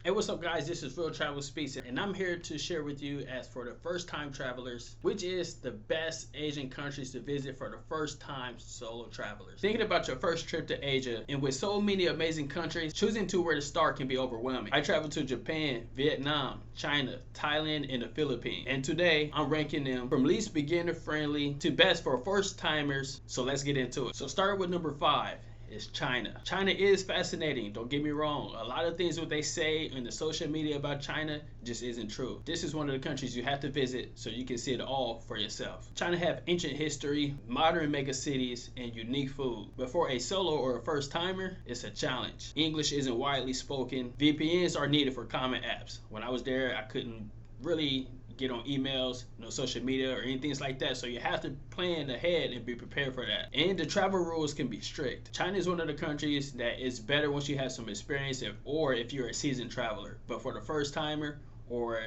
Hey, what's up, guys? This is Real Travel Speaks, and I'm here to share with you, as for the first time travelers, which is the best Asian countries to visit for the first time solo travelers. Thinking about your first trip to Asia, and with so many amazing countries, choosing to where to start can be overwhelming. I traveled to Japan, Vietnam, China, Thailand, and the Philippines, and today I'm ranking them from least beginner friendly to best for first timers. So let's get into it. So starting with number 5 is China. China is fascinating, don't get me wrong. A lot of things what they say in the social media about China just isn't true. This is one of the countries you have to visit so you can see it all for yourself. China have ancient history, modern mega cities, and unique food. But for a solo or a first timer, it's a challenge. English isn't widely spoken. VPNs are needed for common apps. When I was there, I couldn't really get on emails, no social media or anything like that, so you have to plan ahead and be prepared for that. And the travel rules can be strict. China is one of the countries that is better once you have some experience, or if you're a seasoned traveler. But for the first timer or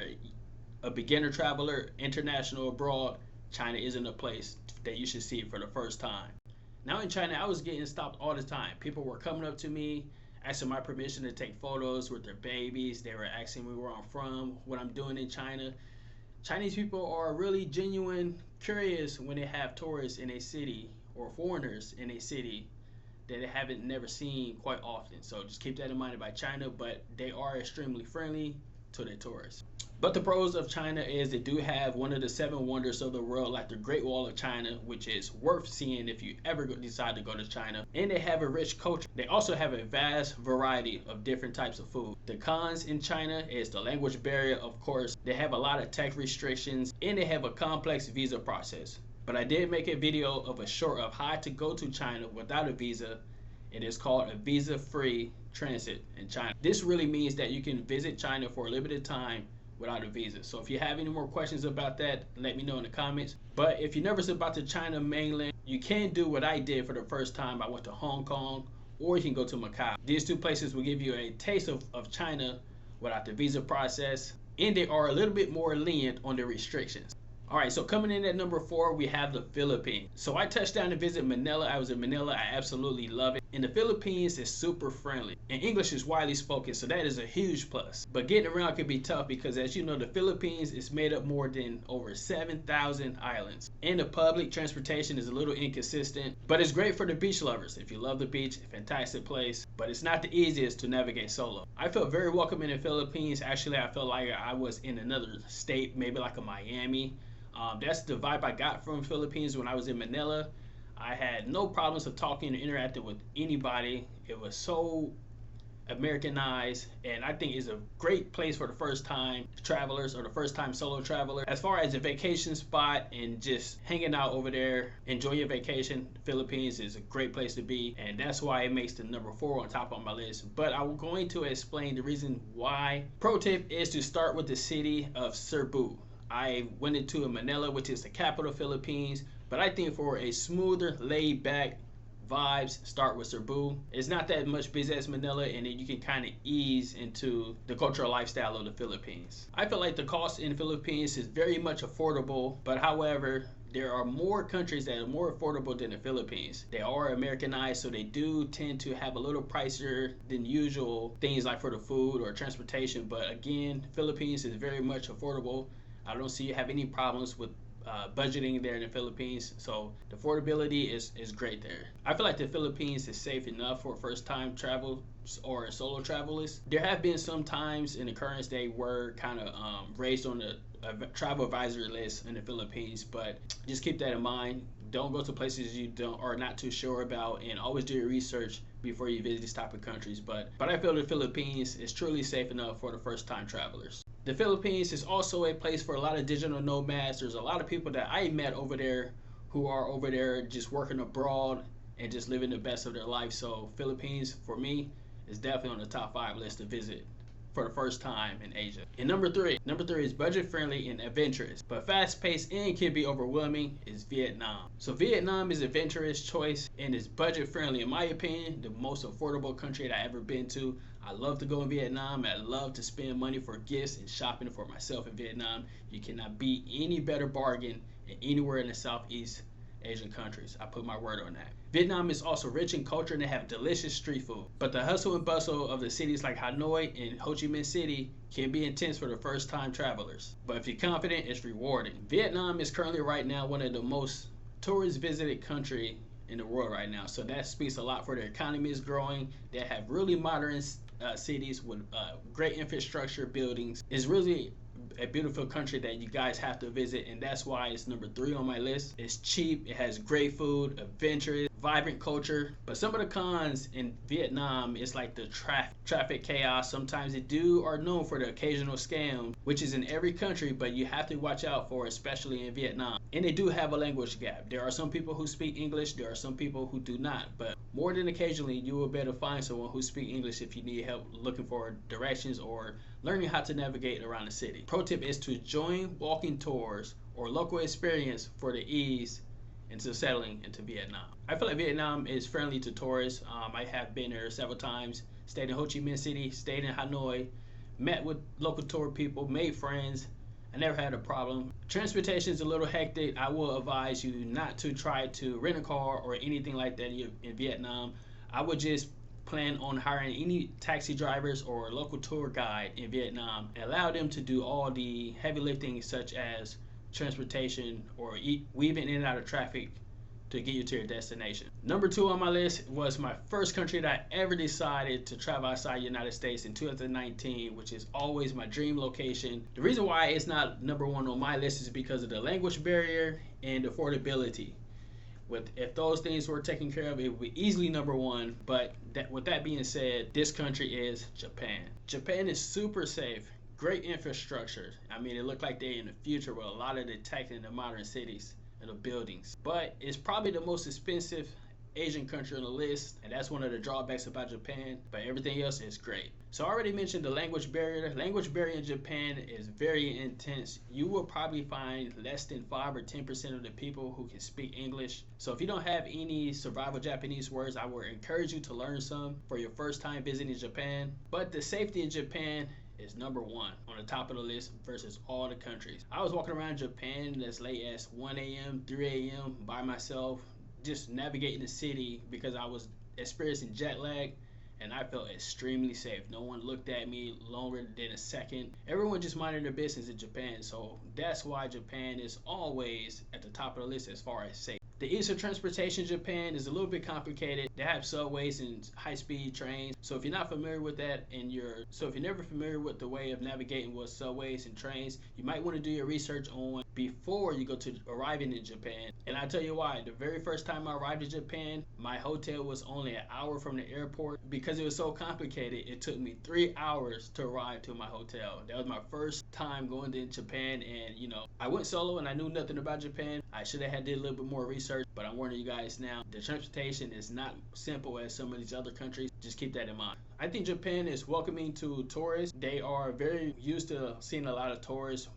a beginner traveler, international abroad, China isn't a place that you should see for the first time. Now in China, I was getting stopped all the time. People were coming up to me, asking my permission to take photos with their babies. They were asking me where I'm from, what I'm doing in China. Chinese people are really genuine, curious when they have tourists in a city or foreigners in a city that they haven't never seen quite often. So just keep that in mind about China, but they are extremely friendly to their tourists. But the pros of China is they do have one of the 7 wonders of the world, like the Great Wall of China, which is worth seeing if you ever decide to go to China. And they have a rich culture. They also have a vast variety of different types of food. The cons in China is the language barrier, of course. They have a lot of tech restrictions, and they have a complex visa process. But I did make a video of how to go to China without a visa. It is called a visa-free transit in China. This really means that you can visit China for a limited time without a visa. So if you have any more questions about that, let me know in the comments. But if you're nervous about the China mainland, you can do what I did for the first time. I went to Hong Kong, or you can go to Macau. These 2 places will give you a taste of China without the visa process, and they are a little bit more lenient on the restrictions. Alright, so coming in at number 4, we have the Philippines. So I touched down to visit Manila. I was in Manila. I absolutely love it. And the Philippines is super friendly. And English is widely spoken, so that is a huge plus. But getting around can be tough because, as you know, the Philippines is made up more than over 7,000 islands. And the public transportation is a little inconsistent, but it's great for the beach lovers. If you love the beach, a fantastic place. But it's not the easiest to navigate solo. I felt very welcome in the Philippines. Actually, I felt like I was in another state, maybe like a Miami. That's the vibe I got from Philippines when I was in Manila. I had no problems of talking and interacting with anybody. It was so Americanized, and I think it's a great place for the first time travelers or the first time solo traveler. As far as a vacation spot and just hanging out over there, enjoying your vacation, Philippines is a great place to be, and that's why it makes the number 4 on top of my list. But I'm going to explain the reason why. Pro tip is to start with the city of Cebu. I went into Manila, which is the capital of Philippines, but I think for a smoother, laid-back vibes, start with Cebu. It's not that much busy as Manila, and then you can kind of ease into the cultural lifestyle of the Philippines. I feel like the cost in the Philippines is very much affordable, but however, there are more countries that are more affordable than the Philippines. They are Americanized, so they do tend to have a little pricier than usual things like for the food or transportation. But again, Philippines is very much affordable. I don't see you have any problems with budgeting there in the Philippines, so the affordability is great there. I feel like the Philippines is safe enough for first time travel or solo travelers. There have been some times in the current they were kind of raised on the travel advisory list in the Philippines, but just keep that in mind. Don't go to places you are not too sure about, and always do your research before you visit these type of countries. But I feel the Philippines is truly safe enough for the first time travelers. The Philippines is also a place for a lot of digital nomads. There's a lot of people that I met over there who are over there just working abroad and just living the best of their life. So Philippines, for me, is definitely on the top 5 list to visit for the first time in Asia. And number 3 is budget friendly and adventurous, but fast paced and can be overwhelming, is Vietnam. So Vietnam is an adventurous choice and is budget friendly. In my opinion, the most affordable country that I've ever been to. I love to go in Vietnam. I love to spend money for gifts and shopping for myself in Vietnam. You cannot beat any better bargain anywhere in the Southeast Asian countries. I put my word on that. Vietnam is also rich in culture and they have delicious street food. But the hustle and bustle of the cities like Hanoi and Ho Chi Minh City can be intense for the first time travelers. But if you're confident, it's rewarding. Vietnam is currently right now one of the most tourist visited country in the world right now. So that speaks a lot for their economy is growing. They have really modern cities with great infrastructure buildings. It's really a beautiful country that you guys have to visit, and that's why it's number 3 on my list. It's cheap, it has great food, adventurous, vibrant culture. But some of the cons in Vietnam is like the traffic chaos. Sometimes they are known for the occasional scam, which is in every country, but you have to watch out for, especially in Vietnam. And they do have a language gap. There are some people who speak English, there are some people who do not, but more than occasionally you will be able to find someone who speaks English if you need help looking for directions or learning how to navigate around the city. Pro tip is to join walking tours or local experience for the ease into settling into Vietnam. I feel like Vietnam is friendly to tourists. I have been there several times, stayed in Ho Chi Minh City, stayed in Hanoi, met with local tour people, made friends. I never had a problem. Transportation is a little hectic. I will advise you not to try to rent a car or anything like that in Vietnam. I would just plan on hiring any taxi drivers or local tour guide in Vietnam and allow them to do all the heavy lifting such as transportation or weaving in and out of traffic to get you to your destination. Number 2 on my list was my first country that I ever decided to travel outside the United States in 2019, which is always my dream location. The reason why it's not number 1 on my list is because of the language barrier and affordability. If those things were taken care of, it would be easily number 1. But with that being said, this country is Japan. Japan is super safe, great infrastructure. I mean, it looked like they're in the future with a lot of the tech in the modern cities and the buildings. But it's probably the most expensive Asian country on the list, and that's one of the drawbacks about Japan, but everything else is great. So I already mentioned the language barrier. The language barrier in Japan is very intense. You will probably find less than 5 or 10% of the people who can speak English. So if you don't have any survival Japanese words, I would encourage you to learn some for your first time visiting Japan. But the safety in Japan is number 1 on the top of the list versus all the countries. I was walking around Japan as late as 1 a.m., 3 a.m. by myself, just navigating the city because I was experiencing jet lag, and I felt extremely safe. No one looked at me longer than a second. Everyone just minded their business in Japan, so that's why Japan is always at the top of the list as far as safe. The ease of transportation in Japan is a little bit complicated. They have subways and high-speed trains. So if you're not familiar with that if you're never familiar with the way of navigating with subways and trains, you might want to do your research on before you go to arriving in Japan. And I'll tell you why. The very first time I arrived in Japan, my hotel was only an hour from the airport. Because it was so complicated, it took me 3 hours to arrive to my hotel. That was my first time going to Japan, and I went solo and I knew nothing about Japan. I should have did a little bit more research, but I'm warning you guys now, the transportation is not simple as some of these other countries. Just keep that in mind. I think Japan is welcoming to tourists. They are very used to seeing a lot of tourists.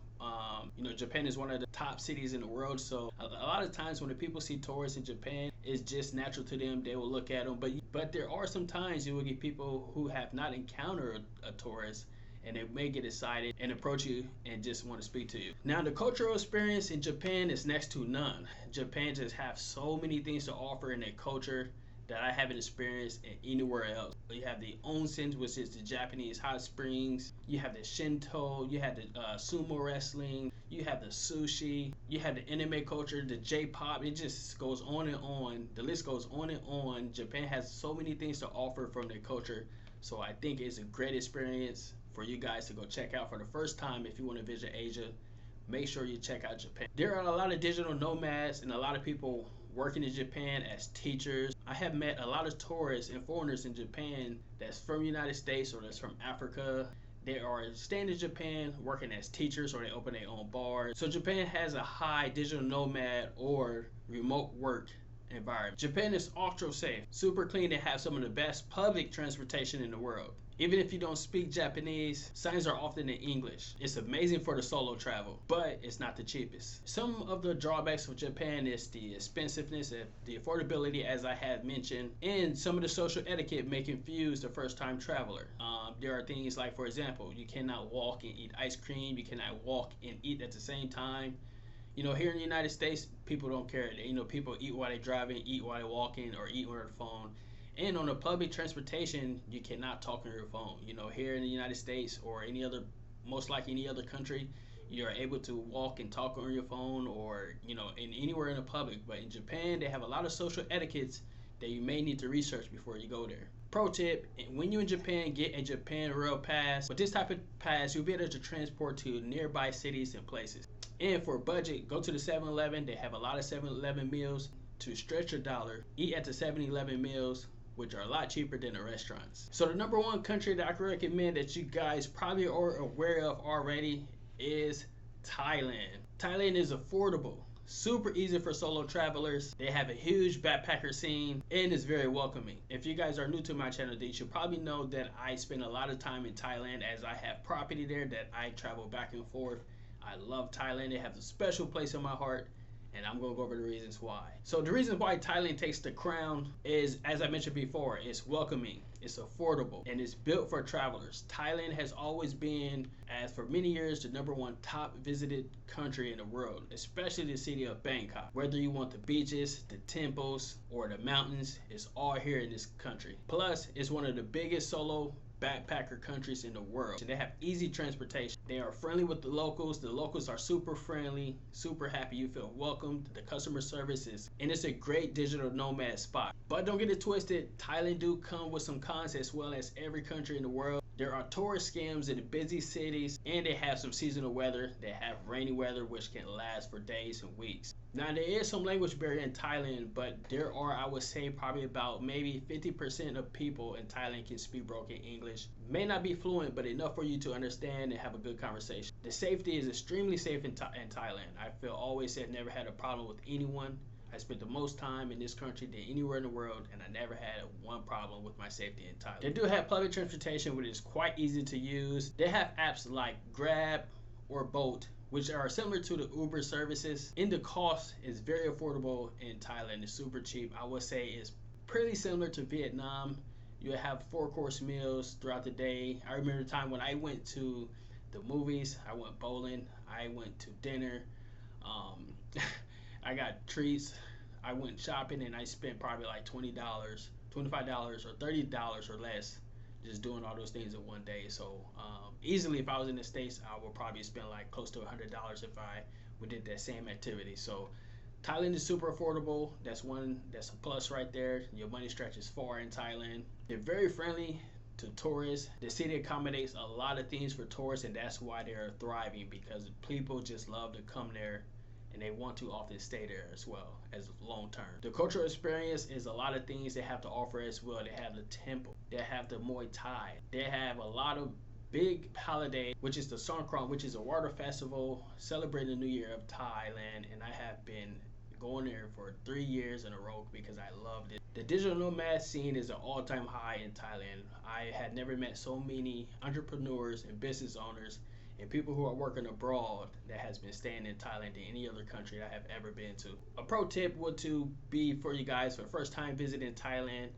Japan is one of the top cities in the world, so a lot of times when the people see tourists in Japan, it's just natural to them. They will look at them, but there are some times you will get people who have not encountered a tourist, and they may get excited and approach you and just want to speak to you. Now, the cultural experience in Japan is next to none. Japan just have so many things to offer in their culture that I haven't experienced anywhere else. You have the onsen, which is the Japanese hot springs. You have the Shinto. You have the sumo wrestling. You have the sushi. You have the anime culture, the J-pop. It just goes on and on. The list goes on and on. Japan has so many things to offer from their culture. So I think it's a great experience for you guys to go check out for the first time. If you want to visit Asia, make sure you check out Japan. There are a lot of digital nomads and a lot of people working in Japan as teachers. I have met a lot of tourists and foreigners in Japan that's from the United States or that's from Africa. They are staying in Japan working as teachers, or they open their own bars. So Japan has a high digital nomad or remote work environment. Japan is ultra safe, super clean. They have some of the best public transportation in the world. Even if you don't speak Japanese, signs are often in English. It's amazing for the solo travel, but it's not the cheapest. Some of the drawbacks of Japan is the expensiveness, the affordability, as I had mentioned, and some of the social etiquette may confuse the first-time traveler. There are things like, for example, you cannot walk and eat ice cream. You cannot walk and eat at the same time. Here in the United States, people don't care. People eat while they're driving, eat while they're walking, or eat on their phone. And on the public transportation, you cannot talk on your phone. Here in the United States or most likely any other country, you're able to walk and talk on your phone or, in anywhere in the public. But in Japan, they have a lot of social etiquettes that you may need to research before you go there. Pro tip, when you're in Japan, get a Japan Rail Pass. With this type of pass, you'll be able to transport to nearby cities and places. And for budget, go to the 7-Eleven. They have a lot of 7-Eleven meals to stretch your dollar. Eat at the 7-Eleven meals, which are a lot cheaper than the restaurants. So the number one country that I can recommend that you guys probably are aware of already is Thailand. Thailand is affordable, super easy for solo travelers. They have a huge backpacker scene and is very welcoming. If you guys are new to my channel, then you should probably know that I spend a lot of time in Thailand as I have property there that I travel back and forth. I love Thailand. They have a special place in my heart, and I'm going to go over the reasons why. So the reason why Thailand takes the crown is, as I mentioned before, it's welcoming, it's affordable, and it's built for travelers. Thailand has always been, as for many years, the number one top visited country in the world, especially the city of Bangkok. Whether you want the beaches, the temples, or the mountains, it's all here in this country. Plus, it's one of the biggest solo backpacker countries in the world. They have easy transportation. They are friendly with the locals. The locals are super friendly, super happy. You feel welcomed. The customer service and it's a great digital nomad spot. But don't get it twisted, Thailand do come with some cons as well as every country in the world. There are tourist scams in the busy cities, and they have some seasonal weather. They have rainy weather, which can last for days and weeks. Now, there is some language barrier in Thailand, but there are, I would say, probably about maybe 50% of people in Thailand can speak broken English. May not be fluent, but enough for you to understand and have a good conversation. The safety is extremely safe in Thailand. I feel always safe, never had a problem with anyone. I spent the most time in this country than anywhere in the world, and I never had one problem with my safety in Thailand. They do have public transportation, which is quite easy to use. They have apps like Grab or Bolt, which are similar to the Uber services. And the cost is very affordable in Thailand. It's super cheap. I would say it's pretty similar to Vietnam. You have 4-course meals throughout the day. I remember the time when I went to the movies, I went bowling, I went to dinner. I got treats. I went shopping and I spent probably like $20, $25, or $30 or less just doing all those things in one day. So easily, if I was in the States, I would probably spend like close to $100 if I did that same activity. So Thailand is super affordable. That's a plus right there. Your money stretches far in Thailand. They're very friendly to tourists. The city accommodates a lot of things for tourists, and that's why they're thriving, because people just love to come there and they want to often stay there as well as long term. The cultural experience is a lot of things they have to offer as well. They have the temple, they have the Muay Thai, they have a lot of big holiday, which is the Songkran, which is a water festival celebrating the New Year of Thailand, and I have been going there for 3 years in a row because I loved it. The digital nomad scene is an all-time high in Thailand. I had never met so many entrepreneurs and business owners and people who are working abroad that has been staying in Thailand than any other country I have ever been to. A pro tip would to be for you guys for first time visiting Thailand: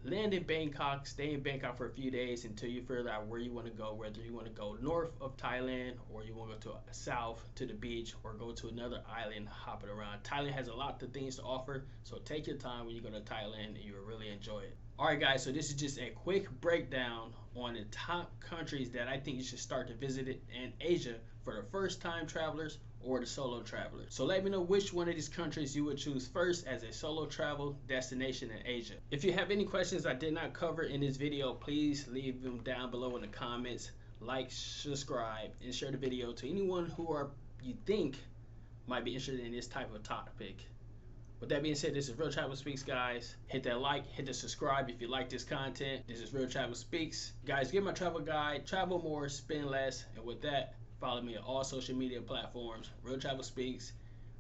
land in Bangkok, stay in Bangkok for a few days until you figure out where you want to go, whether you want to go north of Thailand or you want to go to south to the beach or go to another island hopping around. Thailand has a lot of things to offer, so take your time when you go to Thailand and you will really enjoy it. Alright guys, so this is just a quick breakdown on the top countries that I think you should start to visit in Asia for the first time travelers or the solo travelers. So let me know which one of these countries you would choose first as a solo travel destination in Asia. If you have any questions I did not cover in this video, please leave them down below in the comments. Like, subscribe, and share the video to anyone who you think might be interested in this type of topic. With that being said, this is Real Travel Speaks, guys. Hit that like, hit the subscribe if you like this content. This is Real Travel Speaks. Guys, get my travel guide, travel more, spend less. And with that, follow me on all social media platforms, Real Travel Speaks.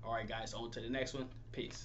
All right, guys, on to the next one. Peace.